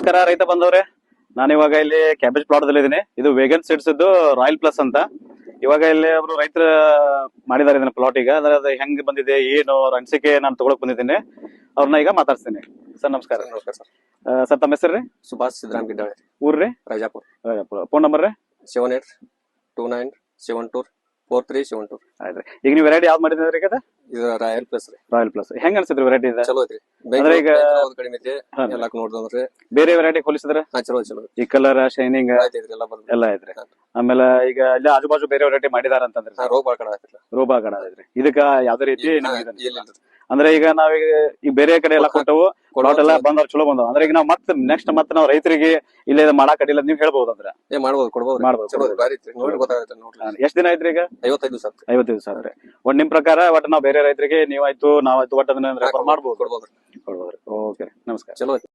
ನಮಸ್ಕಾರ ರೈತ ಬಂದವ್ರೆ. ನಾನು ಇವಾಗ ಇಲ್ಲಿ ಕ್ಯಾಬೇಜ್ ಪ್ಲಾಟ್ ದಲ್ಲಿ ಇದೀನಿ. ಇದು ವೇಗನ್ ಸೀಡ್ಸ್ ಇದ್ದು ರಾಯಲ್ ಪ್ಲಸ್ ಅಂತ. ಇವಾಗ ಇಲ್ಲಿ ಒಬ್ರು ರೈತರ ಮಾಡಿದಾರೆ ಇದನ್ನ ಪ್ಲಾಟ್. ಈಗ ಅಂದ್ರೆ ಅದು ಹೆಂಗ್ ಬಂದಿದೆ ಏನು ಅವ್ರ ಅನಿಸಿಕೆ ನಾನು ತಗೊಳಕ್ ಬಂದಿದ್ದೀನಿ. ಅವ್ರನ್ನ ಈಗ ಮಾತಾಡ್ತೀನಿ. ಸರ್ ನಮಸ್ಕಾರ. ನಮಸ್ಕಾರ ಸರ್. ಸರ್ ತಮ್ಮ ಹೆಸರು ರೀ? ಸುಭಾಷ್ ಸಿದ್ದರಾಮ್ ಗಿಡ್ಡಾಳೆ, ಊರ್ರಿ? ರಾಜಾಪುರ. ಫೋನ್ ನಂಬರ್ ರೀ? 7829724372. ಆಯ್ತು. ಈಗ ನೀವು ವೆರೈಟಿ ಯಾವ್ದು ಮಾಡಿದ್ರಿ ಈಗ? ಇದು ರಾಯಲ್ ಪ್ಲಸ್ ರೀ. ರಾಯಲ್ ಪ್ಲಸ್ ಹೆಂಗ್ ಅನ್ಸಿದ್ರಿ ವೆರೈಟಿ? ಚಲೋ ಐತ್ರಿ. ಅಂದ್ರೆ ಈಗ ಕಡಿಮೆ ಐತಿ, ಎಲ್ಲಾಕ್ ನೋಡಿದ್ರೆ ಬೇರೆ ವೆರೈಟಿ ಹೋಲಿಸಿದ್ರೆ ಚಲೋ ಚಲೋ ಈ ಕಲರ್ ಶೈನಿಂಗ್ ಎಲ್ಲ ಬಂದ್ ಎಲ್ಲ ಐತ್ರಿ. ಆಮೇಲೆ ಈಗ ಇಲ್ಲಿ ಆಜು ಬಾಜು ಬೇರೆ ವೆರೈಟಿ ಮಾಡಿದಾರ ಅಂತಂದ್ರೆ ರೋಗ ಬಾಳ ಕಡೆ ಆಯ್ತಿಲ್ಲ. ರೋಬಾ ಕಡ ಐತ್ರಿ. ಇದಕ್ಕ ಯಾವ್ದೇ ರೀತಿ ಇಲ್ಲ ಅಂದ್ರೆ ಈಗ ನಾವೀಗ ಈ ಬೇರೆ ಕಡೆ ಎಲ್ಲ ಕೊಟ್ಟವು ಪ್ಲಾಟ್ ಎಲ್ಲ ಬಂದವ್ರು ಚಲೋ ಬಂದವ್. ಅಂದ್ರೆ ಈಗ ನಾವ್ ಮತ್ತೆ ನೆಕ್ಸ್ಟ್ ಮತ್ತೆ ನಾವು ರೈತರಿಗೆ ಇಲ್ಲೇ ಮಾಡಕ್ ಅಡ್ಡಿಲ್ಲ ನೀವ್ ಹೇಳ್ಬಹುದು. ಅಂದ್ರೆ ಮಾಡ್ಬೋದು, ಕೊಡ್ಬೋದು, ಮಾಡ್ಬೋದು. ಚಲೋ ಬಾರಿ ಐತ್ರಿ. ನೋಡಿ ಗೊತ್ತಾಗುತ್ತೆ. ನೋಡ್ರಿ ಎಷ್ಟ್ ದಿನ ಐತ್ರಿ ಈಗ? 55 ದಿವಸ. 55 ದಿವಸ ಆದ್ರೆ ಒಟ್ ನಿಮ್ ಪ್ರಕಾರ ಒಟ್ಟು ನಾವ್ ಬೇರೆ ರೈತರಿಗೆ ನೀವಾಯ್ತು ನಾವಾಯ್ತು ಒಟ್ಟು ಅದನ್ನ ರೆಫರ್ ಮಾಡ್ಬೋದು, ಕೊಡ್ಬೋದು. ಓಕೆ ನಮಸ್ಕಾರ. ಚಲೋ ಐತಿ.